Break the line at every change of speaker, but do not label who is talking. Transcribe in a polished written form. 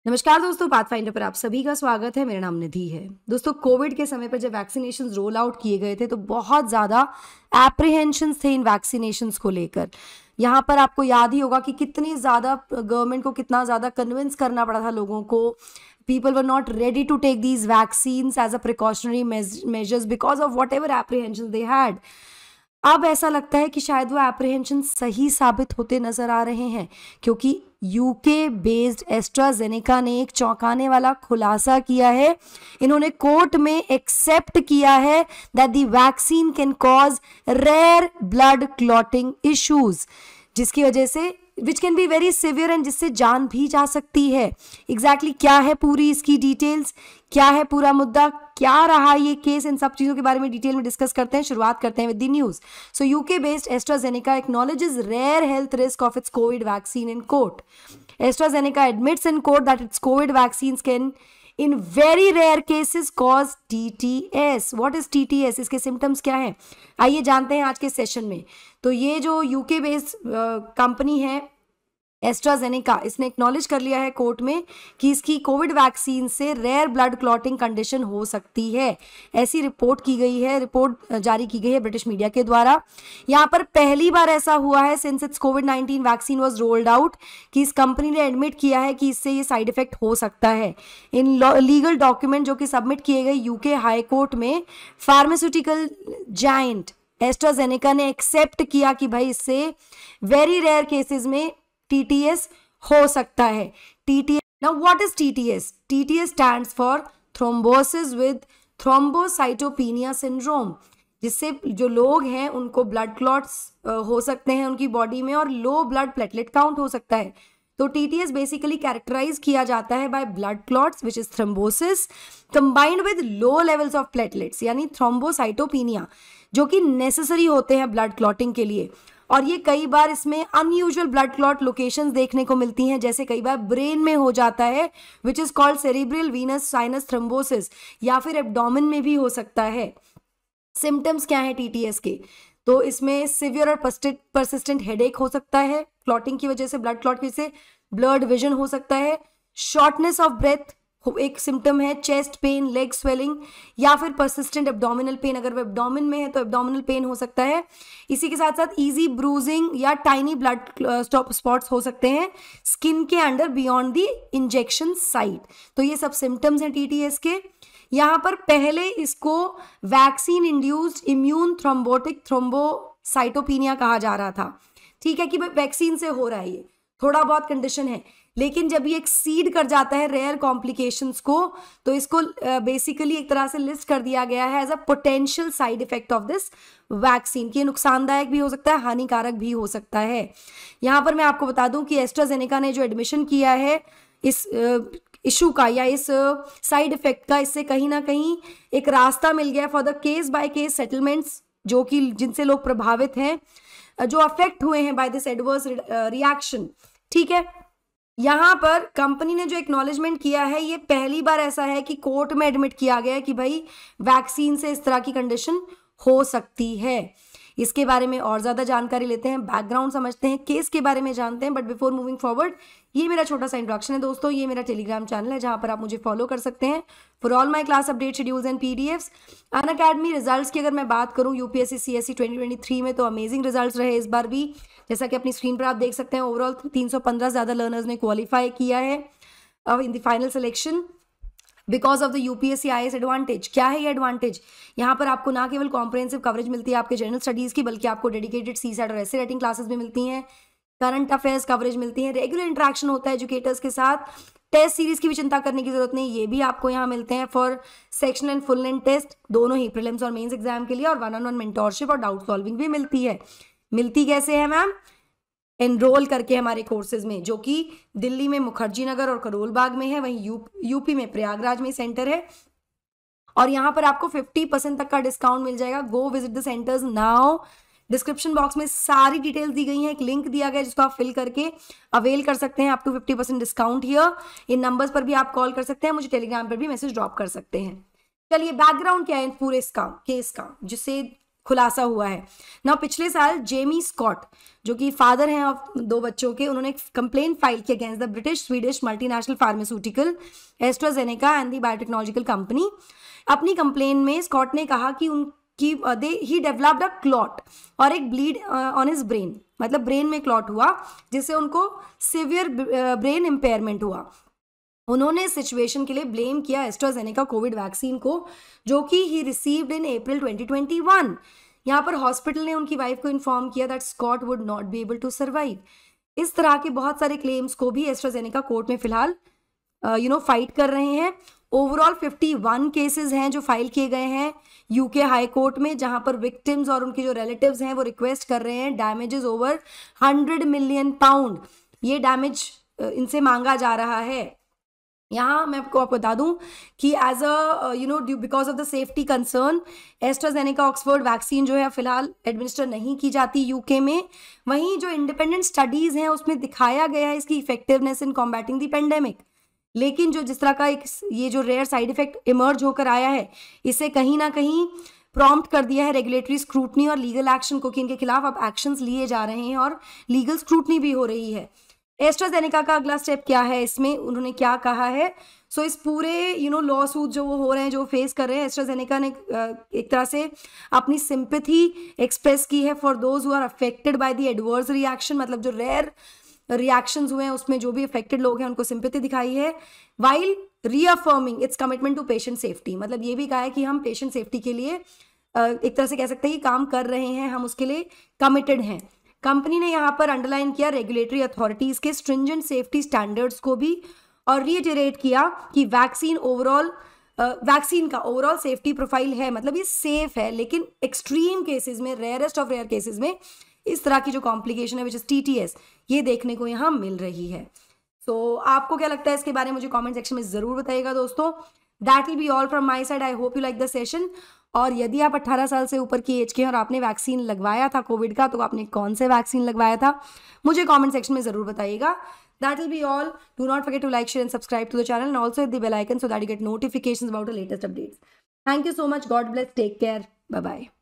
नमस्कार दोस्तों, पाथफाइंडर पर आप सभी का स्वागत है। मेरा नाम निधि है। दोस्तों, कोविड के समय पर जब वैक्सीनेशन रोल आउट किए गए थे तो बहुत ज़्यादा एप्रीहेंशंस थे इन वैक्सीनेशंस को लेकर। यहाँ पर आपको याद ही होगा कि कितनी ज़्यादा गवर्नमेंट को कितना ज़्यादा कन्विंस करना पड़ा था लोगों को। People were not ready to take these vaccines as a precautionary measures because of whatever apprehension they had. अब ऐसा लगता है कि शायद वो एप्रीहेंशन सही साबित होते नजर आ रहे हैं, क्योंकि यूके बेस्ड एस्ट्राजेनेका ने एक चौंकाने वाला खुलासा किया है। इन्होंने कोर्ट में एक्सेप्ट किया है that the vaccine can cause rare blood clotting issues, जिसकी वजह से which can be very severe and जिससे जान भी जा सकती है। एग्जैक्टली क्या है पूरी इसकी डिटेल्स, क्या है पूरा मुद्दा, क्या रहा ये केस, इन सब चीजों के बारे में डिटेल में डिस्कस करते हैं। शुरुआत करते हैं with the news. So UK based AstraZeneca acknowledges rare health risk of its covid vaccine in court. AstraZeneca admits in court that its covid vaccines can in very rare cases cause TTS। What is TTS? इसके symptoms क्या हैं, आइए जानते हैं आज के session में। तो ये जो यूके बेस्ड कंपनी है एस्ट्राजेनेका, इसने एक्नॉलेज कर लिया है कोर्ट में कि इसकी कोविड वैक्सीन से रेयर ब्लड क्लॉटिंग कंडीशन हो सकती है। ऐसी रिपोर्ट की गई है, रिपोर्ट जारी की गई है ब्रिटिश मीडिया के द्वारा। यहाँ पर पहली बार ऐसा हुआ है since it's covid vaccine was rolled out कि इस कंपनी ने एडमिट किया है कि इससे ये साइड इफेक्ट हो सकता है। इन लीगल डॉक्यूमेंट जो कि सबमिट किए गए यूके हाई कोर्ट में, फार्मास्यूटिकल जायंट एस्ट्राजेनेका ने एक्सेप्ट किया कि भाई इससे वेरी रेयर केसेस में TTS हो सकता है। TTS, now what is TTS? TTS stands for thrombosis with thrombocytopenia syndrome, जिससे जो लोग हैं उनको ब्लड क्लॉट्स हो सकते हैं उनकी बॉडी में और लो ब्लड प्लेटलेट काउंट हो सकता है। तो TTS बेसिकली कैरेक्टराइज किया जाता है by blood clots which is thrombosis combined with low levels of platelets, यानी थ्रोम्बोसाइटोपिनिया, जो कि नेसेसरी होते हैं ब्लड क्लॉटिंग के लिए। और ये कई बार इसमें अनयूजुअल ब्लड क्लॉट लोकेशंस देखने को मिलती हैं, जैसे कई बार ब्रेन में हो जाता है which is called cerebral Venus sinus thrombosis, या फिर एब्डोमेन में भी हो सकता है। सिम्टम्स क्या है TTS के? तो इसमें सिवियर और परसिस्टेंट हेडेक हो सकता है क्लॉटिंग की वजह से, ब्लड क्लॉट की वजह से। ब्लड विजन हो सकता है। शॉर्टनेस ऑफ ब्रेथ एक सिम्टम है। चेस्ट पेन, लेग स्वेलिंग, या फिर परसिस्टेंट एब्डोमिनल पेन, अगर वो एब्डोमिन में है तो एब्डोमिनल पेन हो सकता है। इसी के साथ साथ इजी ब्रूजिंग या टाइनी ब्लड स्पॉट्स हो सकते हैं स्किन के under beyond the injection site. तो ये सब सिम्टम्स हैं TTS के। यहाँ पर पहले इसको vaccine induced immune thrombotic thrombocytopenia कहा जा रहा था। ठीक है कि भाई वैक्सीन से हो रहा है, ये थोड़ा बहुत कंडीशन है, लेकिन जब ये एक्सीड कर जाता है रेयर कॉम्प्लिकेशंस को, तो इसको बेसिकली एक तरह से लिस्ट कर दिया गया है as a potential side effect of this vaccine, कि नुकसानदायक भी हो सकता है, हानिकारक भी हो सकता है। यहाँ पर मैं आपको बता दूं कि एस्ट्राजेनेका ने जो एडमिशन किया है इस इशू का या इस साइड इफेक्ट का, इससे कहीं ना कहीं एक रास्ता मिल गया for the case by case settlements, जो कि जिनसे लोग प्रभावित हैं, जो अफेक्ट हुए हैं बाय दिस एडवर्स रिएक्शन। ठीक है, यहाँ पर कंपनी ने जो एक्नॉलेजमेंट किया है, ये पहली बार ऐसा है कि कोर्ट में एडमिट किया गया है कि भाई वैक्सीन से इस तरह की कंडीशन हो सकती है। इसके बारे में और ज़्यादा जानकारी लेते हैं, बैकग्राउंड समझते हैं, केस के बारे में जानते हैं। बट बिफोर मूविंग फॉरवर्ड, ये मेरा छोटा सा इंट्रोडक्शन है दोस्तों। ये मेरा टेलीग्राम चैनल है जहाँ पर आप मुझे फॉलो कर सकते हैं for all my class update schedules and PDFs। Unacademy results की अगर मैं बात करूँ UPSC CSE 2023 में, तो अमेजिंग रिजल्ट्स रहे इस बार भी। जैसा कि अपनी स्क्रीन पर आप देख सकते हैं, ओवरऑल 315 ज़्यादा लर्नर्स ने क्वालिफाई किया है in the final selection because of the UPSC IAS advantage. क्या है ये एडवांटेज? यहाँ पर आपको ना केवल कॉम्प्रिहेंसिव कवरेज मिलती है आपके जनरल स्टडीज़ की, बल्कि आपको डेडिकेटेड CSAT और ऐसे राइटिंग क्लासेस भी मिलती हैं, करंट अफेयर्स कवरेज मिलती है, रेगुलर इंटरेक्शन होता है एजुकेटर्स के साथ, टेस्ट सीरीज की भी चिंता करने की जरूरत नहीं, ये भी आपको यहाँ मिलते हैं for section and full length test, दोनों ही प्रीलिम्स और मेंस एग्जाम के लिए, और 1-on-1 मेंटोरशिप और डाउट सॉल्विंग भी मिलती है। मिलती कैसे है मैम? एनरोल करके हमारे कोर्सेज में, जो कि दिल्ली में मुखर्जी नगर और करोल बाग में है, वहीं यूपी में प्रयागराज में सेंटर है, और यहाँ पर आपको 50% तक का डिस्काउंट मिल जाएगा। Go visit the centres now. Description box में सारी डिटेल्स दी गई हैं, एक लिंक दिया गया जिसको आप फिल करके अवेल कर सकते हैं अप टू 50% डिस्काउंट हियर। इन नंबर्स पर भी आप कॉल कर सकते हैं, मुझे टेलीग्राम पर भी मैसेज ड्रॉप कर सकते हैं। चलिए, बैकग्राउंड क्या है पूरे इसका केस का, जिससे खुलासा हुआ है ना। पिछले साल जेमी स्कॉट जो कि फादर हैं ऑफ 2 बच्चों के, उन्होंने एक कंप्लेन फाइल की against the British Swedish multinational pharmaceutical AstraZeneca and the biotechnological company. अपनी कंप्लेन में स्कॉट ने कहा कि उनकी ही डेवलप्ड अ क्लॉट और एक ब्लीड ऑन हिज ब्रेन, मतलब ब्रेन में क्लॉट हुआ जिससे उनको सिवियर ब्रेन इम्पेयरमेंट हुआ। उन्होंने सिचुएशन के लिए ब्लेम किया एस्ट्राजेनेका कोविड वैक्सीन को, जो कि ही रिसीव्ड इन अप्रैल 2021। यहाँ पर हॉस्पिटल ने उनकी वाइफ को इन्फॉर्म किया that Scott would not be able to survive. इस तरह के बहुत सारे क्लेम्स को भी एस्ट्राजेनेका कोर्ट में फिलहाल फाइट कर रहे हैं। ओवरऑल 51 केसेस हैं जो फाइल किए गए हैं यूके हाई कोर्ट में, जहां पर विक्टिम्स और उनके जो रिलेटिव्स हैं वो रिक्वेस्ट कर रहे हैं डैमेजेस ओवर 100 मिलियन पाउंड, ये डैमेज इनसे मांगा जा रहा है। यहाँ मैं आपको बता दूं कि as a because of the safety concern AstraZeneca Oxford vaccine जो है फिलहाल एडमिनिस्टर नहीं की जाती यूके में। वहीं जो इंडिपेंडेंट स्टडीज हैं उसमें दिखाया गया है इसकी effectiveness in combating the pandemic, लेकिन जो जिस तरह का ये जो रेयर साइड इफेक्ट इमर्ज होकर आया है, इसे कहीं ना कहीं प्रॉम्प्ट कर दिया है रेगुलेटरी स्क्रूटनी और लीगल एक्शन को, कि इनके खिलाफ अब एक्शंस लिए जा रहे हैं और लीगल स्क्रूटनी भी हो रही है। एस्ट्राजेनेका का अगला स्टेप क्या है, इसमें उन्होंने क्या कहा है? सो इस पूरे लॉ सूट जो वो हो रहे हैं, जो फेस कर रहे हैं, एस्ट्राजेनेका ने एक तरह से अपनी सिंपैथी एक्सप्रेस की है for those who are affected by the adverse reaction, मतलब जो रेयर रिएक्शंस हुए हैं उसमें जो भी अफेक्टेड लोग हैं उनको सिंपैथी दिखाई है, while reaffirming its commitment to patient safety. मतलब ये भी कहा है कि हम पेशेंट सेफ्टी के लिए एक तरह से कह सकते हैं कि काम कर रहे हैं, हम उसके लिए कमिटेड हैं। कंपनी ने यहाँ पर अंडरलाइन किया रेगुलेटरी अथॉरिटीज के स्ट्रिंजेंट सेफ्टी स्टैंडर्ड्स को भी, और रीइटरेट किया कि वैक्सीन का ओवरऑल सेफ्टी प्रोफाइल है, मतलब ये सेफ है, लेकिन एक्सट्रीम केसेस में, रेयरेस्ट ऑफ रेयर केसेस में इस तरह की जो कॉम्प्लिकेशन है विच इज TTS, ये देखने को यहाँ मिल रही है। सो आपको क्या लगता है इसके बारे में मुझे कमेंट सेक्शन में जरूर बताइएगा दोस्तों। That will be all from my side. I hope you like the session. और यदि आप 18 साल से ऊपर की एज के हैं और आपने वैक्सीन लगवाया था कोविड का, तो आपने कौन से वैक्सीन लगवाया था मुझे कमेंट सेक्शन में जरूर बताइएगा। That will be all. Do not forget to like, share and subscribe to the channel, and also hit the bell icon so that you get notifications about the latest updates. Thank you so much. God bless. Take care. Bye-bye.